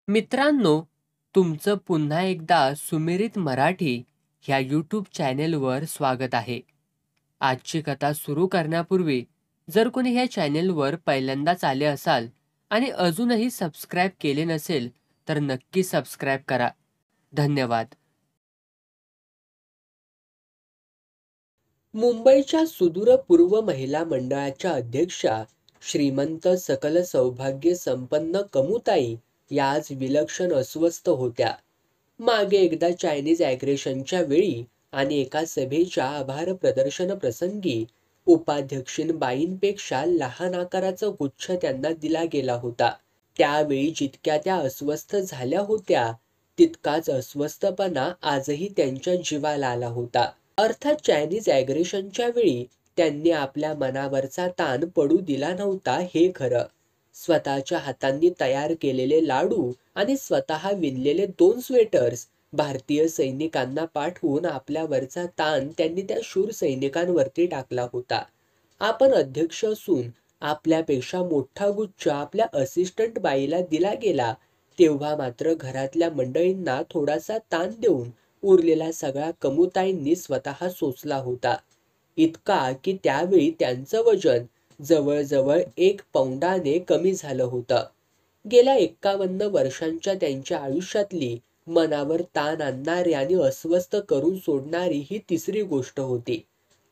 मित्रांनो, तुमचं पुन्हा एकदा सुमिरित मराठी ह्या यूट्यूब चॅनेलवर स्वागत आहे. आजची कथा सुरू करण्यापूर्वी जर कोणी ह्या चॅनेलवर पहिल्यांदाच आले असाल आणि अजूनही सबस्क्राईब केले नसेल तर नक्की सबस्क्राईब करा. धन्यवाद. मुंबईच्या सुदूर पूर्व महिला मंडळाच्या अध्यक्षा श्रीमंत सकल सौभाग्य संपन्न कमुताई या आज विलक्षण अस्वस्थ होत्या. मागे एकदा चायनीज ॲग्रेशनच्या वेळी आणि एका सभेच्या आभार प्रदर्शन प्रसंगी उपाध्यक्षीणबाईंपेक्षा लहान आकाराचा गुच्छ त्यांना दिला गेला होता. त्यावेळी जितक्या त्या अस्वस्थ झाल्या होत्या तितकाच अस्वस्थपणा आजही त्यांच्या जीवाला आला होता. अर्थात चायनीज ॲग्रेशनच्या वेळी त्यांनी आपल्या मनावरचा ताण पडू दिला नव्हता हे खरं. स्वतःच्या हातांनी तयार केलेले लाडू आणि स्वतः विणलेले 2 स्वेटर्स भारतीय सैनिकांना पाठवून आपल्यावरचा ताण त्यांनी त्या शूर सैनिकांवरती टाकला होता. आपण अध्यक्ष असून आपल्यापेक्षा मोठा गुच्छ आपल्या असिस्टंट बाईला दिला गेला तेव्हा मात्र घरातल्या मंडळींना थोडासा ताण देऊन उरलेला सगळा कमुताईंनी स्वतः सोसला होता. इतका की त्यावेळी त्यांचं वजन जवळजवळ 1 पौंडाने कमी झालं होतं. गेल्या 51 वर्षांच्या त्यांच्या आयुष्यातली मनावर ताण आणणारी आणि अस्वस्थ करून सोडणारी ही तिसरी गोष्ट होती.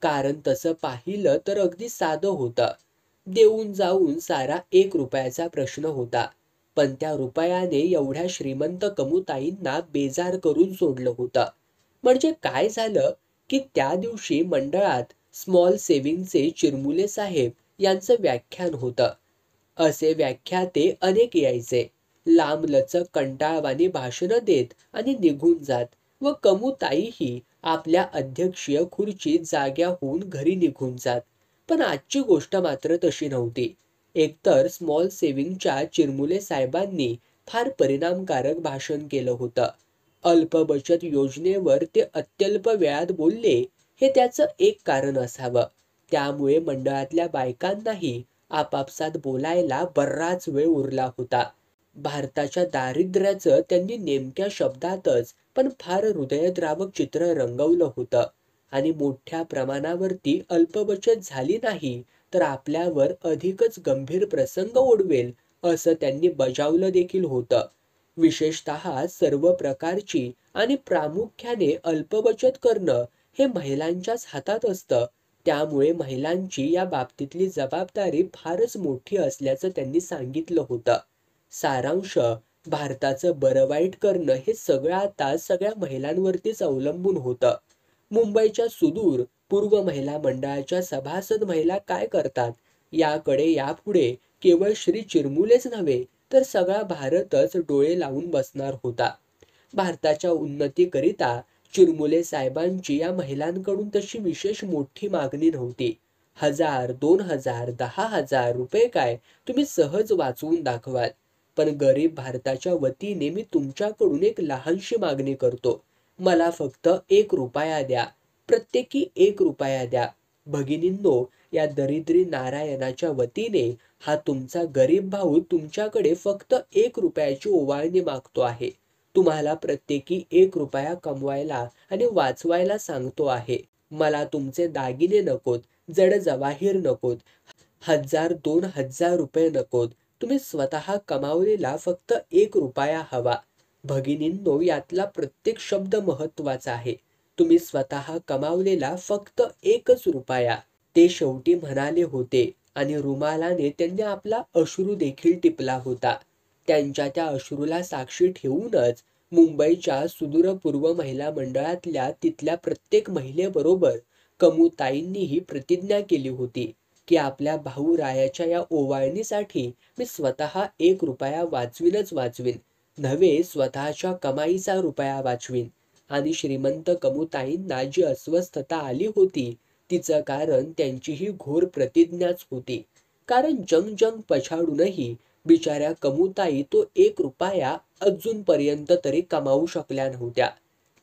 कारण तसं पाहिलं तर अगदी साधं होतं. देऊन जाऊन सारा 1 रुपयाचा प्रश्न होता. पण त्या रुपयाने एवढ्या श्रीमंत कमुताईंना बेजार करून सोडलं होतं. म्हणजे काय झालं की त्या दिवशी मंडळात स्मॉल सेव्हिंगचे चिरमुले साहेब यांचं व्याख्यान होतं. असे व्याख्याते अनेक यायचे. लांबलचक कंटाळवाणी भाषणं देत आणि निघून जात व कमुताईही आपल्या अध्यक्षीय खुर्चीत जाग्या होऊन घरी निघून जात. पण आजची गोष्ट मात्र तशी नव्हती. एकतर स्मॉल सेव्हिंगच्या चिरमुले साहेबांनी फार परिणामकारक भाषण केलं होतं. अल्प बचत योजनेवर ते अत्यल्प वेळात बोलले हे त्याचं एक कारण असावं. त्यामुळे मंडळातल्या बायकांनाही आपापसात बोलायला बराच वेळ उरला होता. भारताच्या दारिद्र्याचं त्यांनी नेमक्या शब्दातच पण फार हृदयद्रावक चित्र रंगवलं होतं आणि मोठ्या प्रमाणावरती अल्पबचत झाली नाही तर आपल्यावर अधिकच गंभीर प्रसंग ओढवेल असं त्यांनी बजावलं देखील होतं. विशेषतः सर्व प्रकारची आणि प्रामुख्याने अल्पबचत करणं हे महिलांच्याच हातात असतं. त्यामुळे महिलांची या बाबतीतली जबाबदारी फारच मोठी असल्याचं त्यांनी सांगितलं होतं. सारांश, भारताचं बरं वाईट करणं हे सगळं आता सगळ्या महिलांवरतीच अवलंबून होतं. मुंबईच्या सुदूर पूर्व महिला मंडळाच्या सभासद महिला काय करतात याकडे यापुढे केवळ श्री चिरमुलेच नव्हे तर सगळा भारतच डोळे लावून बसणार होता. भारताच्या उन्नतीकरिता चिरमुले साहेबांची या महिलांकडून तशी विशेष मोठी मागणी नव्हती. 1000, 2000, 10,000 रुपये काय तुम्ही सहज वाचवून दाखवाल. पण गरीब भारताच्या वतीने मी तुमच्याकडून एक लहानशी मागणी करतो. मला फक्त 1 रुपया द्या. प्रत्येकी 1 रुपया द्या. भगिनींनो, या दरिद्री नारायणाच्या वतीने हा तुमचा गरीब भाऊ तुमच्याकडे फक्त 1 रुपयाची ओवाळणी मागतो आहे. तुम्हाला प्रत्येकी 1 रुपया कमवायला आणि वाचवायला सांगतो आहे. मला तुमचे दागिने नकोत, जड जवाहीर नकोत, 1000, 2000 रुपये नकोत. तुम्ही स्वतः कमावलेला फक्त 1 रुपया हवा. भगिनींनो, यातला प्रत्येक शब्द महत्त्वाचा आहे. तुम्ही स्वतः कमावलेला फक्त 1च रुपया. ते शेवटी म्हणाले होते आणि रुमालाने त्यांनी आपला अश्रू देखील टिपला होता. त्यांच्या त्या अश्रूला साक्षी ठेवूनच मुंबईच्या सुदूर पूर्व महिला मंडळातल्या तिथल्या प्रत्येक महिलेबरोबर कमुताईंनीही प्रतिज्ञा केली होती की आपल्या भाऊरायाच्या या ओवाळणीसाठी मी स्वतः 1 रुपया वाचवीनच वाचवीन, नव्हे स्वतःच्या कमाईचा रुपया वाचवीन. आणि श्रीमंत कमुताईंना जी अस्वस्थता आली होती तिचं कारण त्यांची ही घोर प्रतिज्ञाच होती. कारण जंग पछाडूनही बिचाऱ्या कमुताई तो 1 रुपया अजूनपर्यंत तरी कमावू शकल्या नव्हत्या.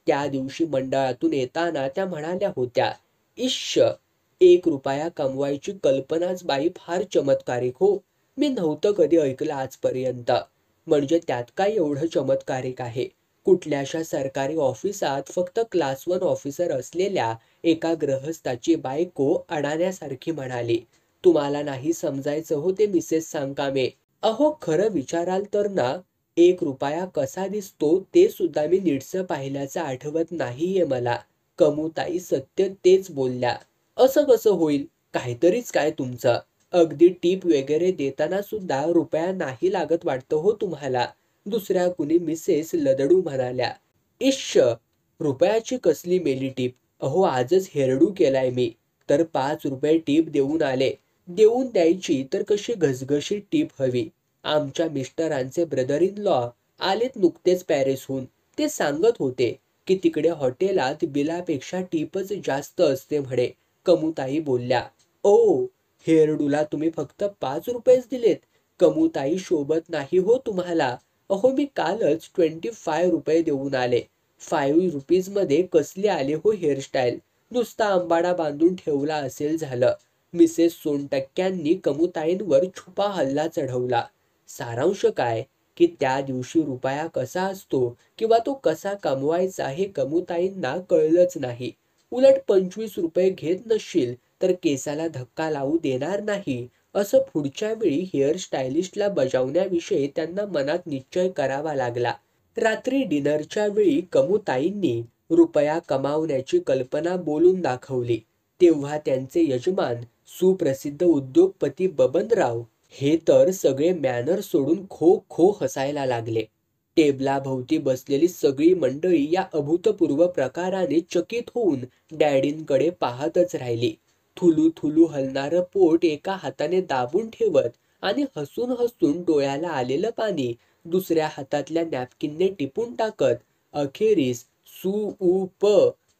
त्या दिवशी मंडळातून येताना त्या म्हणाल्या होत्या, इश्श, 1 रुपया कमवायची कल्पनाच बाई फार चमत्कारिक हो. मी नव्हतं कधी ऐकलं आजपर्यंत. म्हणजे त्यात काय एवढं चमत्कारिक आहे? कुठल्याशा सरकारी ऑफिसात फक्त क्लास 1 ऑफिसर असलेल्या एका गृहस्थाची बायको अडाण्यासारखी म्हणाली, तुम्हाला नाही समजायचं हो ते मिसेस सांकामे. अहो खरं विचाराल तर ना, 1 रुपया कसा दिसतो ते सुद्धा मी नीटसं पाहिल्याचं आठवत नाहीये मला. कमूताई सत्य तेच बोलल्या. असं कसं होईल? काहीतरीच काय तुमचं. अगदी टीप वगैरे देताना सुद्धा रुपया नाही लागत वाटतं हो तुम्हाला. दुसऱ्या कुणी मिसेस लदडू म्हणाल्या. इश्श, रुपयाची कसली मेली टीप. अहो आजच हेरडू केलाय मी, तर 5 रुपये टीप देऊन आले. देऊन द्यायची तर कशी घसघशीत टीप हवी. आमच्या मिस्टरांचे ब्रदर इन लॉ आलेत नुकतेच पॅरिसहून. ते सांगत होते की तिकडे हॉटेलात बिलापेक्षा टीपच जास्त असते म्हणे. कमूताई बोलल्या. ओ, हेरडूला तुम्ही फक्त 5 रुपयेच दिलेत? कमूताई शोभत नाही हो तुम्हाला. अहो मी कालच 25 रुपये देऊन आले. 5 रुपीजमध्ये कसली आले हो हेअरस्टाईल. नुसता आंबाडा बांधून ठेवला असेल झालं. मिसेस सोनटक्क्यांनी कमूताईंवर छुपा हल्ला चढवला. सारांश काय की त्या दिवशी रुपया कसा असतो किंवा तो कसा कमवायचा हे कमूताईंना कळलंच नाही. उलट 25 रुपये घेत नसशील तर केसाला धक्का लावू देणार नाही, असं पुढच्या वेळी हेअर स्टायलिस्टला बजावण्याविषयी त्यांना मनात निश्चय करावा लागला. रात्री डिनरच्या वेळी कमूताईंनी रुपया कमावण्याची कल्पना बोलून दाखवली. तेव्हा त्यांचे यजमान सुप्रसिद्ध उद्योगपती बबनराव हे तर सगळे मॅनर सोडून खो खो हसायला लागले. टेबलाभोवती बसलेली सगळी मंडळी या अभूतपूर्व प्रकाराने चकित होऊन डॅडींकडे पाहतच राहिली. थुलू थुलू हलणारं पोट एका हाताने दाबून ठेवत आणि हसून हसून डोळ्याला आलेलं पाणी दुसऱ्या हातातल्या नॅपकिनने टिपून टाकत अखेरीस सु-उ-प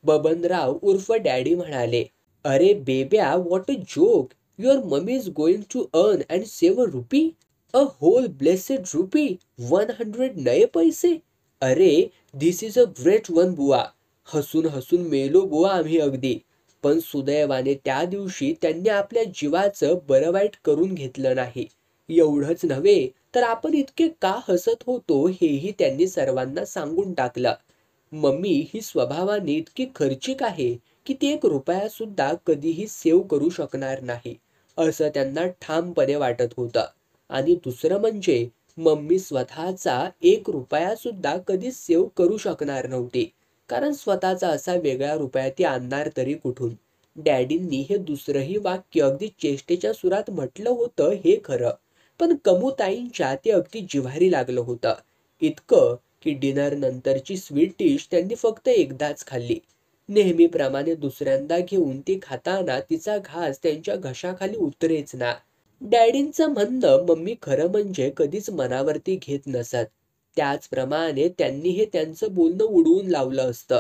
बबनराव उर्फ डॅडी म्हणाले, अरे बेब्या, what a joke. Your mummy is going to earn and save a rupee. A whole blessed rupee. 100 नये पैसे. अरे this is a great one बुवा. हसून हसून मेलो बुवा आम्ही अगदी. पण सुदैवाने त्या दिवशी त्यांनी आपल्या जीवाचं बरं वाईट करून घेतलं नाही. एवढंच नव्हे तर आपण इतके का हसत होतो हेही त्यांनी सर्वांना सांगून टाकलं. मम्मी ही स्वभावाने इतकी खर्चिक आहे की ती 1 रुपया सुद्धा कधीही सेव्ह करू शकणार नाही, असं त्यांना ठामपणे वाटत होतं. आणि दुसरं म्हणजे मम्मी स्वतःचा 1 रुपया सुद्धा कधी सेव्ह करू शकणार नव्हती, कारण स्वतःचा असा वेगळा रुपया ती आणणार तरी कुठून. डॅडींनी हे दुसरंही वाक्य अगदी चेष्टेच्या सुरात म्हटलं होतं हे खरं, पण कमूताईंच्या ते अगदी जिव्हारी लागलं होतं. इतकं की डिनर नंतरची स्वीट डिश त्यांनी फक्त एकदाच खाल्ली. नेहमीप्रमाणे दुसऱ्यांदा घेऊन ती खाताना तिचा घास त्यांच्या घशाखाली उतरेच ना. डॅडींचं म्हणणं मम्मी खरं म्हणजे कधीच मनावरती घेत नसत. त्याचप्रमाणे त्यांनी हे त्यांचं बोलणं उडवून लावलं असतं.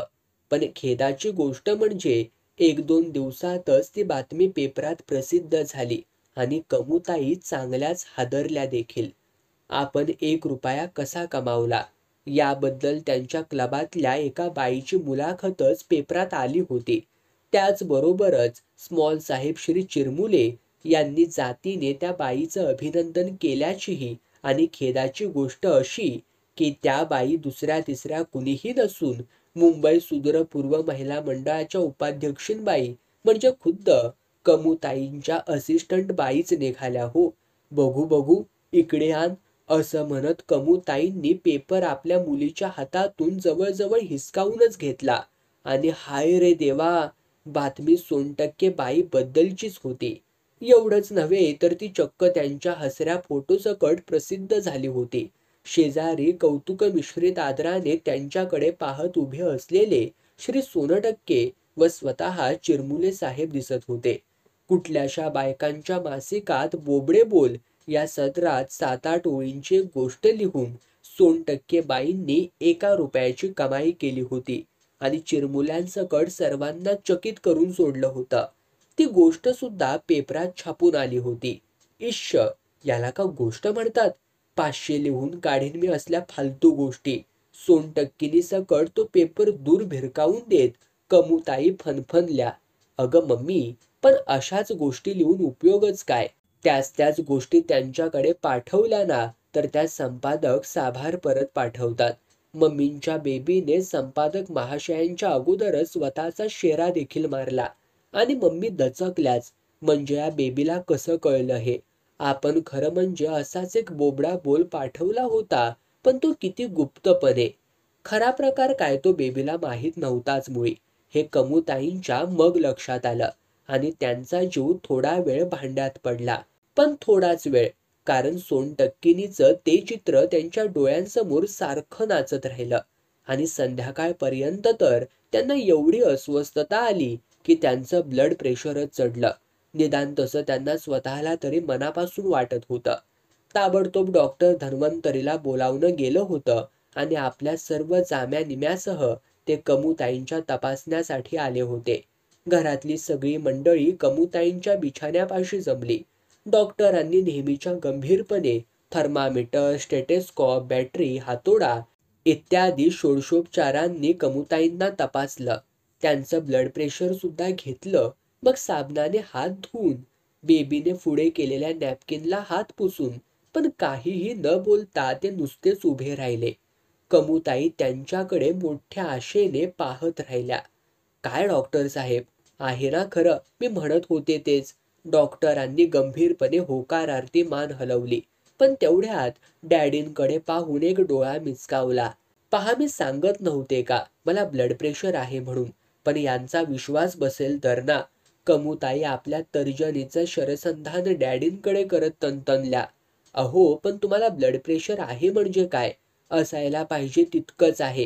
पण खेदाची गोष्ट म्हणजे 1-2 दिवसातच ती बातमी पेपरात प्रसिद्ध झाली आणि कमूताई चांगल्याच हादरल्या देखील. आपण 1 रुपया कसा कमावला याबद्दल त्यांच्या क्लबातल्या एका बाईची मुलाखतच पेपरात आली होती. त्याचबरोबरच स्मॉल साहेब श्री चिरमुले यांनी जातीने त्या बाईचं अभिनंदन केल्याचीही. आणि खेदाची गोष्ट अशी की त्या बाई दुसऱ्या तिसऱ्या कुणीही नसून मुंबई सुदूर पूर्व महिला मंडळाच्या उपाध्यक्षीणबाई म्हणजे खुद्द कमूताईंच्या असिस्टंट बाईच निघाल्या हो. बघू बघू, इकडे आण, असं म्हणत कमूताईंनी पेपर आपल्या मुलीच्या हातातून जवळजवळ हिसकावूनच घेतला. आणि हाय रे देवा, बातमी सोनटक्के बाई बद्दलचीच होती. एवढंच नव्हे तर ती चक्क त्यांच्या हसऱ्या फोटोसकट प्रसिद्ध झाली होती. शेजारी कौतुक मिश्रित आदराने त्यांच्याकडे पाहत उभे असलेले श्री सोनटक्के व स्वतः चिरमुले साहेब दिसत होते. कुठल्याशा बायकांच्या मासिकात बोबडे बोल या सदरात 7-8 ओळींची गोष्ट लिहून सोनटक्के बाईंनी 1 रुपयाची कमाई केली होती आणि चिरमुल्यांसकट सर्वांना चकित करून सोडलं होतं. ती गोष्ट सुद्धा पेपरात छापून आली होती. इश्श, याला का गोष्ट म्हणतात? 500 लिहून काढीन मी असल्या फालतू गोष्टी. सोनटक्कीनी सकट तो पेपर दूर भिरकावून देत कमूताई फनफनल्या. अगं मम्मी, पण अशाच गोष्टी लिहून उपयोगच काय? त्याच गोष्टी त्यांच्याकडे पाठवल्या ना तर त्या संपादक साभार परत पाठवतात. मम्मींच्या बेबीने संपादक महाशयांच्या अगोदरच स्वतःचा शेरा देखील मारला आणि मम्मी दचकल्याच. म्हणजे या बेबीला कसं कळलं हे? आपण खरं म्हणजे असाच एक बोबडा बोल पाठवला होता, पण तो किती गुप्तपणे. खरा प्रकार काय तो बेबीला माहीत नव्हताच मुळी. हे कमूताईंच्या मग लक्षात आलं आणि त्यांचा जीव थोडा वेळ भांड्यात पडला. पण थोडाच वेळ, कारण सोनटक्कीनीचं ते चित्र त्यांच्या डोळ्यांसमोर सारखं नाचत राहिलं आणि संध्याकाळपर्यंत तर त्यांना एवढी अस्वस्थता आली की त्यांचं ब्लड प्रेशरच चढलं. निदान तसं त्यांना स्वतःला तरी मनापासून वाटत होतं. ताबडतोब डॉक्टर धन्वंतरीला बोलावणं गेलं होतं आणि आपल्या सर्व जाम्या निम्यासह ते कमूताईंच्या तपासण्यासाठी आले होते. घरातली सगळी मंडळी कमूताईंच्या बिछाण्यापाशी जमली. डॉक्टरांनी नेहमीच्या गंभीरपणे थर्मामीटर, स्टेथोस्कोप, बॅटरी, हातोडा इत्यादी षोडशोपचारांनी कमूताईंना तपासलं. त्यांचं ब्लड प्रेशर सुद्धा घेतलं. मग साबणाने हात धुवून, बेबीने पुढे केलेल्या नॅपकिनला हात पुसून, पण काहीही न बोलता ते नुसतेच उभे राहिले. कमूताई त्यांच्याकडे मोठ्या आशेने पाहत राहिल्या. काय डॉक्टर साहेब, आहे ना खरं मी म्हणत होते तेच? डॉक्टरांनी गंभीरपणे होकारार्थी मान हलवली. पण तेवढ्यात डॅडींकडे पाहून एक डोळा मिचकावला. पहा, मी सांगत नव्हते का मला ब्लड प्रेशर आहे म्हणून? पण यांचा विश्वास बसेल तर ना. कमूताई आपल्या तर्जनीचं शरसंधान डॅडींकडे करत तणतणल्या. अहो, पण तुम्हाला ब्लड प्रेशर आहे म्हणजे काय? असायला पाहिजे तितकंच आहे.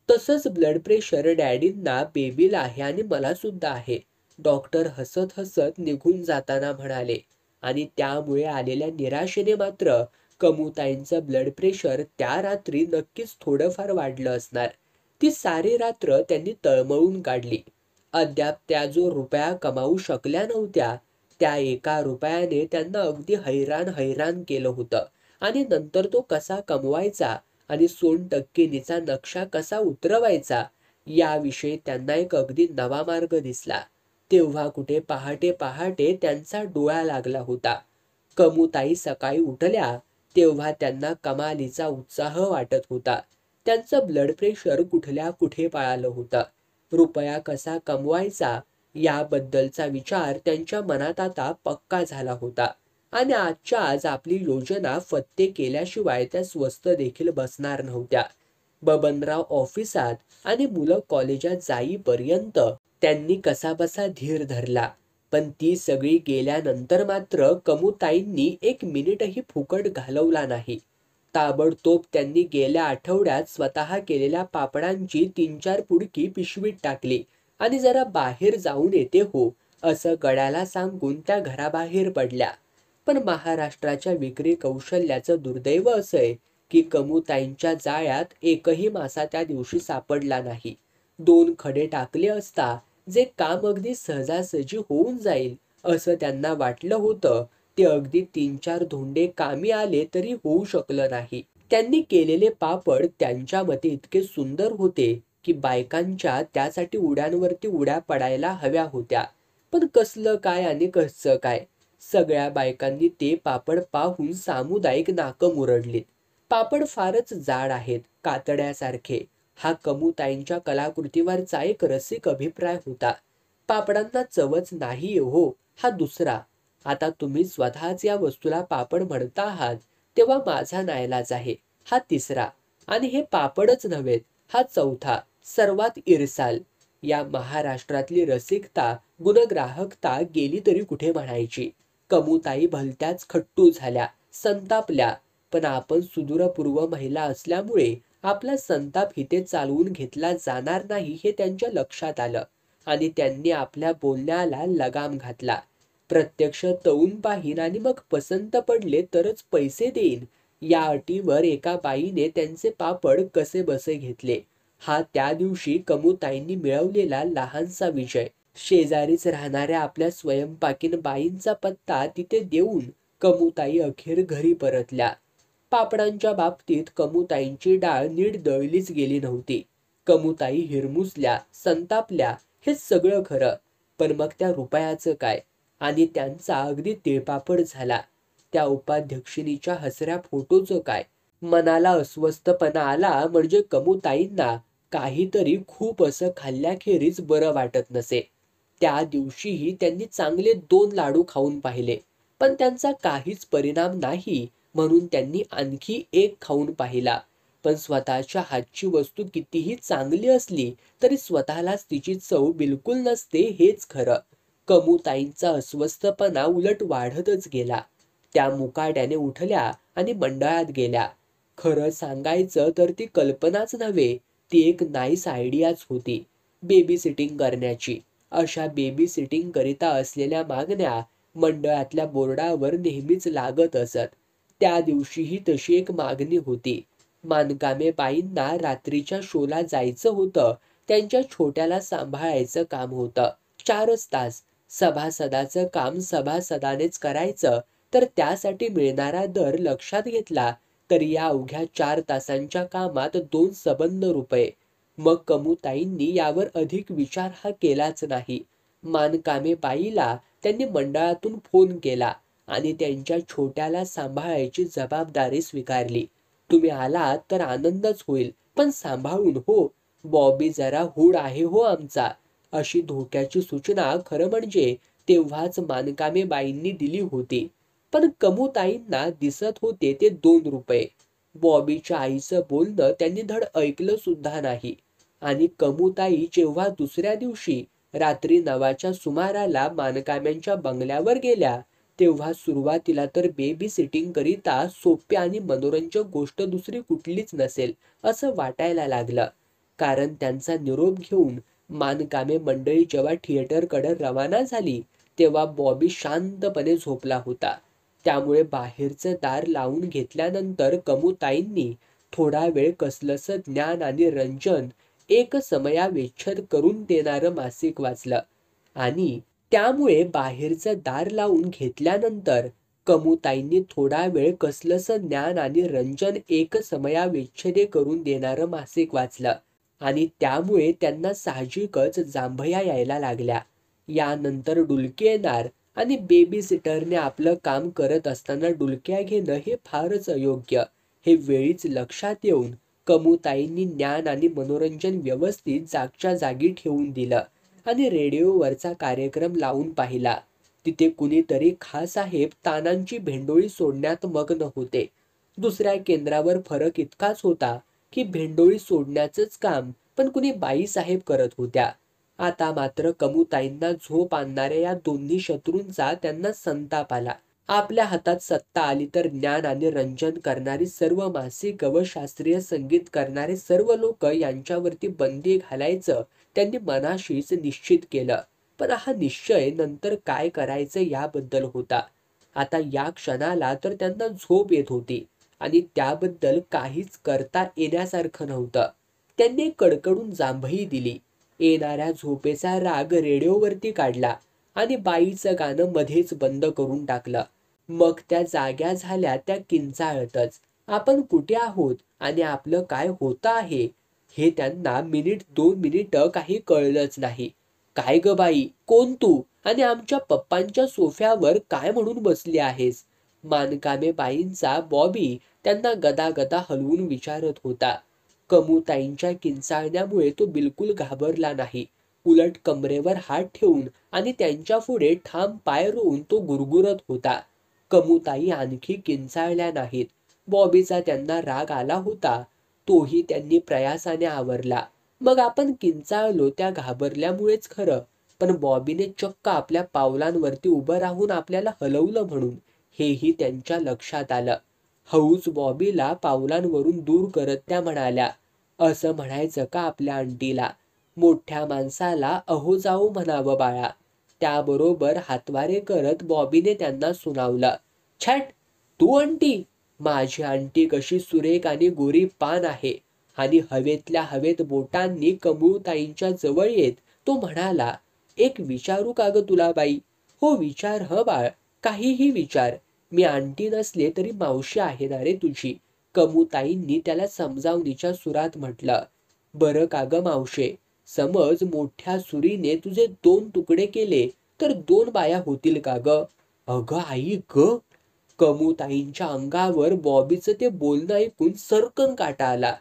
तसंच ब्लड प्रेशर डॅडींना, बेबीला आहे आणि मला सुद्धा आहे. डॉक्टर हसत हसत निघून जाताना म्हणाले. आणि त्यामुळे आलेल्या निराशेने मात्र कमूताईंचं ब्लड प्रेशर त्या रात्री नक्कीच थोडंफार वाढलं असणार. ती सारी रात्र त्यांनी तळमळून काढली. अद्याप त्या जो रुपया कमावू शकल्या नव्हत्या, त्या एका रुपयाने त्यांना अगदी हैराण केलं होतं. आणि नंतर तो कसा कमवायचा आणि सोनटक्केनीचा नक्षा कसा उतरवायचा याविषयी त्यांना एक अगदी नवा मार्ग दिसला. तेव्हा कुठे पहाटे पहाटे त्यांचा डोळा लागला होता. कमूताई सकाळी उठल्या तेव्हा त्यांना कमालीचा उत्साह वाटत होता. त्यांचं ब्लड प्रेशर कुठल्या कुठे पळालं होतं. रुपया कसा कमवायचा याबद्दलचा विचार त्यांच्या मनात आता पक्का झाला होता आणि आजच्या आज आपली योजना फत्ते केल्याशिवाय त्या स्वस्त देखील बसणार नव्हत्या. बबनराव ऑफिसात आणि मुलं कॉलेजात जाईपर्यंत त्यांनी कसाबसा धीर धरला. पण ती सगळी गेल्यानंतर मात्र कमूताईंनी एक मिनिटही फुकट घालवला नाही. ताबडतोब त्यांनी गेल्या आठवड्यात स्वतः केलेल्या पापडांची 3-4 पुडकी पिशवीत टाकली आणि जरा बाहेर जाऊन येते हो असं गड्याला सांगून त्या घराबाहेर पडल्या. पण महाराष्ट्राच्या विक्री कौशल्याचं दुर्दैव असंय की कमूताईंच्या जाळ्यात एकही मासा त्या दिवशी सापडला नाही. 2 खडे टाकले असता जे काम अगदी सहजासहजी होऊन जाईल असं त्यांना वाटलं होतं, ते अगदी 3-4 धोंडे कामी आले तरी होऊ शकलं नाही. त्यांनी केलेले पापड त्यांच्या मते इतके सुंदर होते की बायकांच्या त्यासाठी उड्यांवरती उड्या पडायला हव्या होत्या. पण कसलं काय आणि कसं काय, सगळ्या बायकांनी ते पापड पाहून सामुदायिक नाकं मुरडलीत. पापड फारच जाड आहेत, कातड्यासारखे. हा कमूताईंच्या कलाकृतीवरचा एक रसिक अभिप्राय होता. पापडांना चवच नाही हो, हा दुसरा. आता तुम्ही स्वतःच या वस्तूला पापड म्हणता आहात तेव्हा माझा नाईलाज आहे, हा तिसरा. आणि हे पापडच नव्हेत, हा चौथा, सर्वात इरसाल. या महाराष्ट्रातली रसिकता, गुणग्राहकता गेली तरी कुठे म्हणायची. कमूताई भलत्याच खट्टू झाल्या, संतापल्या. पण आपण सुदूरपूर्व महिला असल्यामुळे आपला संताप हिते चालवून घेतला जाणार नाही हे त्यांच्या लक्षात आलं आणि त्यांनी आपल्या बोलण्याला लगाम घातला. प्रत्यक्ष तळून पाहीन आणि मग पसंत पडले तरच पैसे देईन या अटीवर एका बाईने त्यांचे पापड कसे बसे घेतले. हा त्या दिवशी कमूताईंनी मिळवलेला लहानसा विजय. शेजारीच राहणाऱ्या आपल्या स्वयंपाकीन बाईंचा पत्ता तिथे देऊन कमूताई अखेर घरी परतल्या. पापडांच्या बाबतीत कमूताईंची डाळ नीट दळलीच गेली नव्हती. कमूताई हिरमुसल्या, संतापल्या, हे सगळं खरं. पण मग त्या रुपयाचं काय? आणि त्यांचा अगदी तिळपापड झाला. त्या उपाध्यक्षिणीच्या हसऱ्या फोटोचं काय? मनाला अस्वस्थपणा आला म्हणजे कमूताईंना काहीतरी खूप असं खाल्ल्याखेरीज बरं वाटत नसे. त्या दिवशीही त्यांनी चांगले 2 लाडू खाऊन पाहिले, पण त्यांचा काहीच परिणाम नाही म्हणून त्यांनी आणखी 1 खाऊन पाहिला. पण स्वतःच्या हातची वस्तू कितीही चांगली असली तरी स्वतःलाच तिची चव बिलकुल नसते हेच खरं. कमूताईंचा अस्वस्थपणा उलट वाढतच गेला. त्या मुकाट्याने उठल्या आणि मंडळात गेल्या. खरं सांगायचं तर ती कल्पनाच नव्हे, ती एक नाईस आयडियाच होती, बेबी सिटिंग करण्याची. अशा बेबी सिटिंग करिता असलेल्या मागण्या मंडळातल्या बोर्डावर नेहमीच लागत असत. त्या दिवशीही तशी एक मागणी होती. मानकामे बाईंना रात्रीच्या शोला जायचं होतं. त्यांच्या छोट्याला सांभाळायचं काम होतं. 4च तास. सभासदाचं काम सभासदानेच करायचं, तर त्यासाठी मिळणारा दर लक्षात घेतला तर या अवघ्या 4 तासांच्या कामात 2 सबंध रुपये. मग कमूताईंनी यावर अधिक विचार हा केलाच नाही. मानकामे बाईला त्यांनी मंडळातून फोन केला आणि त्यांच्या छोट्याला सांभाळायची जबाबदारी स्वीकारली. तुम्ही आलात तर आनंदच होईल, पण सांभाळून हो. बॉबी जरा हुड आहे हो आमचा. अशी धोक्याची सूचना खरं म्हणजे तेव्हाच मानकामे बाईंनी दिली होती. पण कमूताईंना दिसत होते ते 2 रुपये. बॉबीच्या आईचं बोलणं त्यांनी धड ऐकलं सुद्धा नाही. आणि कमूताई जेव्हा दुसऱ्या दिवशी रात्री 9च्या सुमाराला मानकाम्यांच्या बंगल्यावर गेल्या, तेव्हा सुरुवातीला तर बेबी सिटिंग करिता सोपी आणि मनोरंजक गोष्ट दुसरी कुठलीच नसेल असं वाटायला लागलं. कारण त्यांचा निरोप घेऊन मानकामे मंडळी जेव्हा थिएटरकडे रवाना झाली, तेव्हा बॉबी शांतपणे झोपला होता. त्यामुळे बाहेरचं दार लावून घेतल्यानंतर कमूताईंनी थोडा वेळ कसलंसं ज्ञान आणि रंजन एकसमयावेच्छेद करून देणारं मासिक वाचलं. आणि त्यामुळे बाहेरचं दार लावून घेतल्यानंतर कमूताईंनी थोडा वेळ कसलंसं ज्ञान आणि रंजन एकसमयावेच्छेदे करून देणारं मासिक वाचलं. आणि त्यामुळे त्यांना साहजिकच जांभया यायला लागल्या. यानंतर डुलकी येणार आणि बेबी सिटरने आपलं काम करत असताना डुलक्या घेणं हे फारच अयोग्य. हे वेळीच लक्षात येऊन कमूताईंनी ज्ञान आणि मनोरंजन व्यवस्थित जागच्या जागी ठेवून दिलं आणि रेडिओवरचा कार्यक्रम लावून पाहिला. तिथे कुणीतरी खासाहेब तानांची भेंडोळी सोडण्यात मग्न होते. दुसऱ्या केंद्रावर फरक इतकाच होता की भेंडोळी सोडण्याचंच काम पण कुणी बाईसाहेब करत होत्या. आता मात्र कमूताईंना झोप आणणाऱ्या या दोन्ही शत्रूंचा त्यांना संताप आला. आपल्या हातात सत्ता आली तर ज्ञान आणि रंजन करणारी सर्व मासिक व शास्त्रीय संगीत करणारे सर्व लोक यांच्यावरती बंदी घालायचं त्यांनी मनाशीच निश्चित केलं. पण हा निश्चय नंतर काय करायचं याबद्दल होता. आता या क्षणाला तर त्यांना झोप येत होती आणि त्याबद्दल काहीच करता येण्यासारखं नव्हतं. त्यांनी कडकडून जांभई दिली. येणाऱ्या झोपेचा राग रेडिओवरती काढला आणि बाईचं गाणं मध्येच बंद करून टाकलं. मग त्या जाग्या झाल्या त्या किंचाळतच. आपण कुठे आहोत आणि आपलं काय होतं आहे हे त्यांना मिनिट 2 मिनिटं काही कळलंच नाही. काय ग बाई, कोण तू आणि आमच्या पप्पांच्या सोफ्यावर काय म्हणून बसली आहेस? मानकामे बाईंचा बॉबी त्यांना गदागदा हलवून विचारत होता. कमूताईंच्या किंचाळण्यामुळे तो बिलकुल घाबरला नाही. उलट कमरेवर हात ठेवून आणि त्यांच्या पुढे ठाम पाय रोवून तो गुरगुरत होता. कमूताई आणखी किंचाळल्या नाहीत. बॉबीचा त्यांना राग आला होता, तोही त्यांनी प्रयासाने आवरला. मग आपण किंचाळलो त्या घाबरल्यामुळेच खरं, पण बॉबीने चक्क आपल्या पावलांवरती उभं राहून आपल्याला हलवलं म्हणून हेही त्यांच्या लक्षात आलं. हळूच बॉबीला पावलांवरून दूर करत त्या म्हणाल्या, असं म्हणायचं का आपल्या आंटीला? मोठ्या माणसाला अहो जाऊ म्हणावं बाळा. त्याबरोबर हातवारे करत बॉबीने त्यांना सुनावलं, छॅट, तू आंटी? माझी आंटी कशी सुरेख आणि गोरी पान आहे. आणि हवेतल्या हवेत बोटांनी कमळताईंच्या जवळ येत तो म्हणाला, एक विचारू का ग तुला बाई? हो विचार ह बाळ, काहीही विचार. मी आंटी नसले तरी मावशी आहे ना रे तुझी. कमूताईंनी त्याला समजावणीच्या सुरात म्हटलं. बरं का ग मावशे, समज मोठ्या सुरीने तुझे 2 तुकडे केले तर 2 बाया होतील का ग? अगं आई ग, कमूताईंच्या अंगावर बॉबीचं ते बोलणं ऐकून सर्कन काटा आला.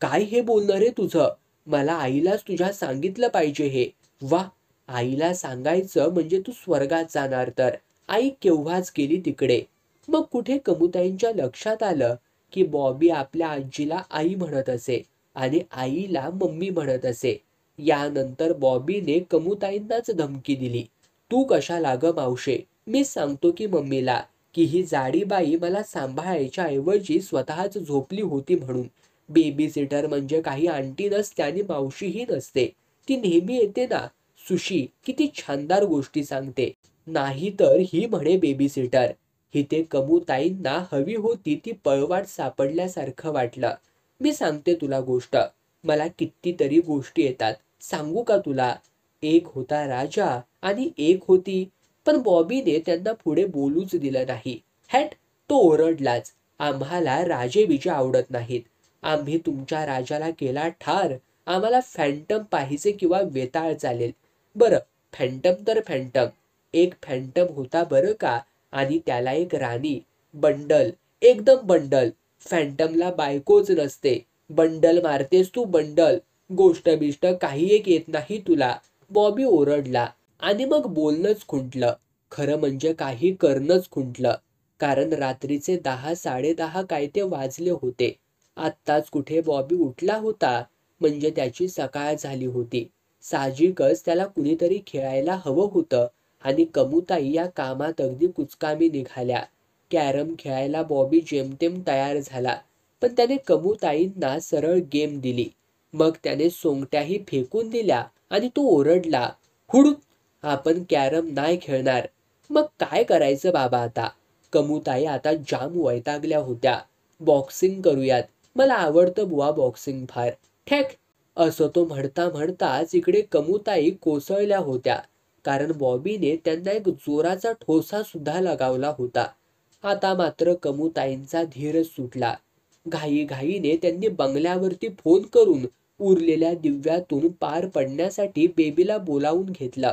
काय हे बोलणं रे तुझं? मला आईलाच तुझ्या सांगितलं पाहिजे हे. वा, आईला सांगायचं म्हणजे तू स्वर्गात जाणार तर. आई केव्हाच गेली तिकडे. मग कुठे कमूताईंच्या लक्षात आलं की बॉबी आपल्या आजीला आई म्हणत असे आणि आईला मम्मी म्हणत असे. यानंतर बॉबीने कमूताईंनाच धमकी दिली. तू कशाला ग मावशे? मी सांगतो की मम्मीला की ही जाडी बाई मला सांभाळायच्या ऐवजी स्वतःच झोपली होती म्हणून. बेबी सिटर म्हणजे काही आंटी नसते आणि मावशीही नसते. ती नेहमी येते ना. सुशी किती छानदार गोष्टी सांगते. नाही तर ही म्हणे बेबी सिटर. हिते कमूताईंना हवी होती ती पळवाट सापडल्यासारखं वाटलं. मी सांगते तुला गोष्ट. मला कितीतरी गोष्टी येतात. सांगू का तुला? एक होता राजा आणि एक होती. पण बॉबीने त्यांना पुढे बोलूच दिलं नाही. हॅट, तो ओरडलाच. आम्हाला राजे-बिजे आवडत नाहीत. आम्ही तुमच्या राजाला केला ठार. आम्हाला फॅन्टम पाहिजे किंवा वेताळ चालेल. बरं, फॅन्टम तर फॅन्टम. एक फॅन्टम होता बरं का, आणि त्याला एक राणी. बंडल, एकदम बंडल. फॅन्टमला बायकोच नसते. बंडल मारतेस तू बंडल. गोष्ट बिष्ट काही एक येत नाही तुला. बॉबी ओरडला आणि मग बोलणंच खुंटलं. खरं म्हणजे काही करणंच खुंटलं. कारण रात्रीचे 10-10:30 काय ते वाजले होते. आत्ताच कुठे बॉबी उठला होता म्हणजे त्याची सकाळ झाली होती. साहजिकच त्याला कुणीतरी खेळायला हवं होतं आणि कमूताई या कामात अगदी कुचकामी निघाल्या. कॅरम खेळायला बॉबी जेमतेम तयार झाला. पण त्याने कमूताईंना सरळ गेम दिली. मग त्याने सोंगट्याही फेकून दिल्या आणि तो ओरडला, हुडूत, आपण कॅरम नाही खेळणार. मग काय करायचं बाबा आता? कमूताई आता जाम वैतागल्या होत्या. बॉक्सिंग करूयात. मला आवडतं बुवा बॉक्सिंग फार. ठेक, असं तो म्हणता म्हणताच इकडे कमूताई कोसळल्या होत्या. कारण बॉबीने त्यांना एक जोराचा ठोसा सुद्धा लगावला होता. आता मात्र कमूताईंचा धीरच सुटला. घाईघाईने त्यांनी बंगल्यावरती फोन करून उरलेल्या दिव्यातून पार पडण्यासाठी बेबीला बोलावून घेतलं.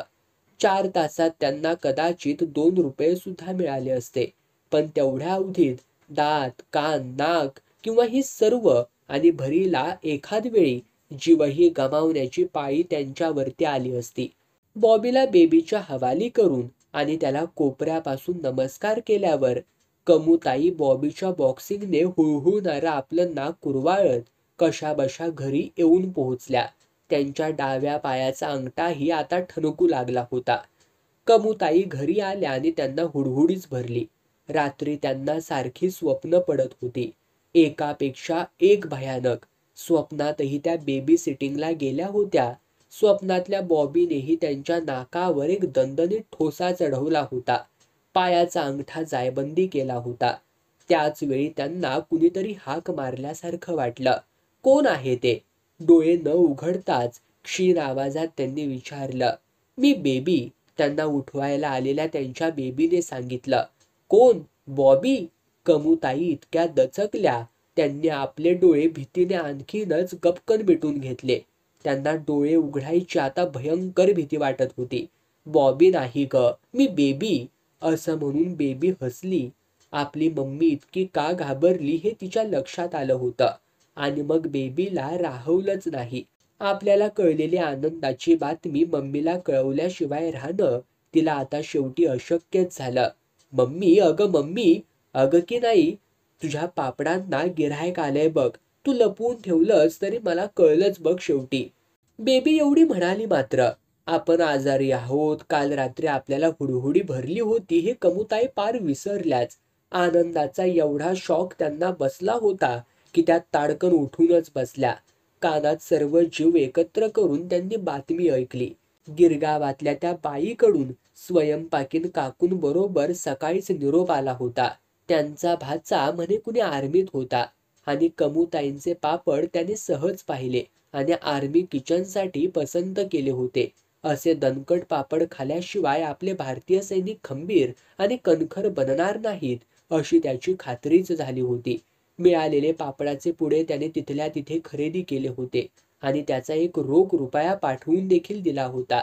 4 तासात त्यांना कदाचित 2 रुपये सुद्धा मिळाले असते. पण तेवढ्या अवधीत दात, कान, नाक किंवा ही सर्व आणि भरीला एखाद वेळी जीवही गमावण्याची पाळी त्यांच्यावरती आली असती. बॉबीला बेबीच्या हवाली करून आणि त्याला कोपऱ्यापासून नमस्कार केल्यावर कमूताई बॉबीच्या बॉक्सिंगने हुळहुळणारं आपलं नाक कुरवाळत कशाबशा घरी येऊन पोहोचल्या. त्यांच्या डाव्या पायाचा अंगठाही आता ठणकू लागला होता. कमूताई घरी आल्या आणि त्यांना हुडहुडीच भरली. रात्री त्यांना सारखी स्वप्न पडत होती. एकापेक्षा एक भयानक. स्वप्नातही त्या बेबी सिटिंगला गेल्या होत्या. स्वप्नातल्या बॉबीनेही त्यांच्या नाकावर एक दणदणीत ठोसा चढवला होता. पायाचा अंगठा जायबंदी केला होता. त्याच वेळी त्यांना कुणीतरी हाक मारल्यासारखं वाटलं. कोण आहे ते? डोळे न उघडताच क्षीण आवाजात त्यांनी विचारलं. Me baby. त्यांना उठवायला आलेल्या त्यांच्या बेबीने सांगितलं. कोण? बॉबी? कमूताई इतक्या दचकल्या त्यांनी आपले डोळे भीतीने आणखीनच गपकन मिटून घेतले. त्यांना डोळे उघडायची आता भयंकर भीती वाटत होती. बॉबी नाही ग, मी बेबी. असं म्हणून बेबी हसली. आपली मम्मी इतकी का घाबरली हे तिच्या लक्षात आलं होतं. आणि मग बेबीला राहवलंच नाही. आपल्याला कळलेली आनंदाची बातमी मम्मीला कळवल्याशिवाय राहणं तिला आता शेवटी अशक्यच झालं. मम्मी, अगं मम्मी. अगं की नाही, तुझ्या पापडांना गिऱ्हाईक आलंय बघ. तू लपवून ठेवलंस तरी मला कळलंच बघ शेवटी. बेबी एवढी म्हणाली मात्र. आपण आजारी आहोत, काल रात्री आपल्याला हुडहुडी भरली होती हे कमूताई पार विसरल्याच. आनंदाचा एवढा शॉक त्यांना बसला होता की त्या ताडकन उठूनच बसल्या. कानात सर्व जीव एकत्र करून त्यांनी बातमी ऐकली. गिरगावातल्या त्या बाईकडून स्वयंपाकीन काकूंबरोबर सकाळीच निरोप आला होता. त्यांचा भाचा म्हणे कुणी आर्मीत होता आणि कमूताईंचे पापड त्याने सहज पाहिले आणि आर्मी किचनसाठी पसंत केले होते. असे दणकट पापड खाल्याशिवाय आपले भारतीय सैनिक खंबीर आणि कणखर बनणार नाहीत अशी त्याची खात्रीच झाली होती. मिळालेले पापडाचे पुडे त्याने तिथल्या तिथे खरेदी केले होते आणि त्याचा एक रोख रुपया पाठवून देखील दिला होता.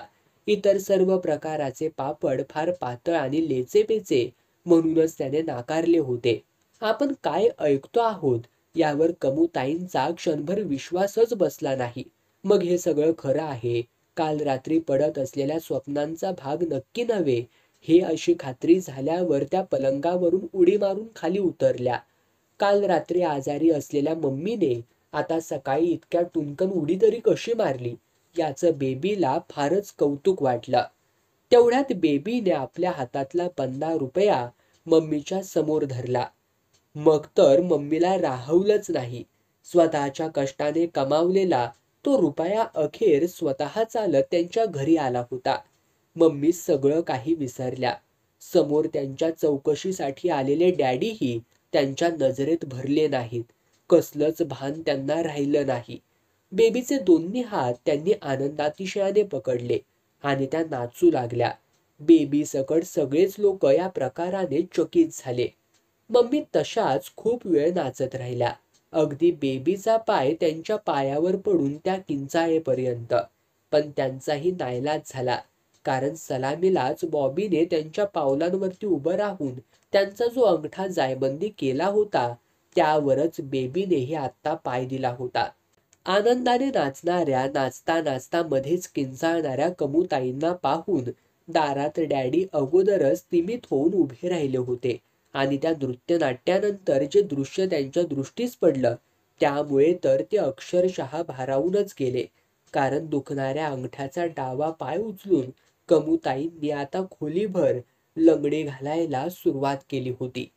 इतर सर्व प्रकाराचे पापड फार पातळ आणि लेचेपेचे म्हणूनच त्याने नाकारले होते. आपण काय ऐकतो आहोत यावर कमूताईंचा क्षणभर विश्वासच बसला नाही. मग हे सगळं खरं आहे, काल रात्री पडत असलेल्या स्वप्नांचा भाग नक्की नव्हे, हे अशी खात्री झाल्यावर त्या पलंगावरून उडी मारून खाली उतरल्या. काल रात्री आजारी असलेल्या मम्मीने आता सकाळी इतक्या टुनकन उडी तरी कशी मारली, याचं बेबीला फारच कौतुक वाटलं. तेवढ्यात बेबीने आपल्या हातातला 15 रुपया मम्मीच्या समोर धरला. मग तर मम्मीला राहवलंच नाही. स्वतःच्या कष्टाने कमावलेला तो रुपया अखेर स्वतः चालत त्यांच्या घरी आला होता. मम्मी सगळं काही विसरल्या. समोर त्यांच्या चौकशीसाठी आलेले डॅडीही त्यांच्या नजरेत भरले नाहीत. कसलंच भान त्यांना राहिलं नाही. बेबीचे दोन्ही हात त्यांनी आनंदातिशयाने पकडले आणि त्या नाचू लागल्या. बेबी सकट सगळेच लोक या प्रकाराने चकित झाले. मम्मी तशाच खूप वेळ नाचत राहिल्या, अगदी बेबीचा पाय त्यांच्या पायावर पडून त्या किंचाळेपर्यंत. पण त्यांचाही नाईलाज झाला, कारण सलामीलाच बॉबीने त्यांच्या पावलांवरती उभं राहून त्यांचा जो अंगठा जायबंदी केला होता त्यावरच बेबीनेही आत्ता पाय दिला होता. आनंदाने नाचणाऱ्या, नाचता नाचता मध्येच किंचाळणाऱ्या कमूताईंना पाहून दारात डॅडी अगोदरच स्तिमित होऊन उभे राहिले होते आणि त्या नृत्यनाट्यानंतर जे दृश्य त्यांच्या दृष्टीस पडलं त्यामुळे तर ते अक्षरशः भारावूनच गेले. कारण दुखणाऱ्या अंगठ्याचा डावा पाय उचलून कमूताईंनी आता खोलीभर लंगडी घालायला सुरुवात केली होती.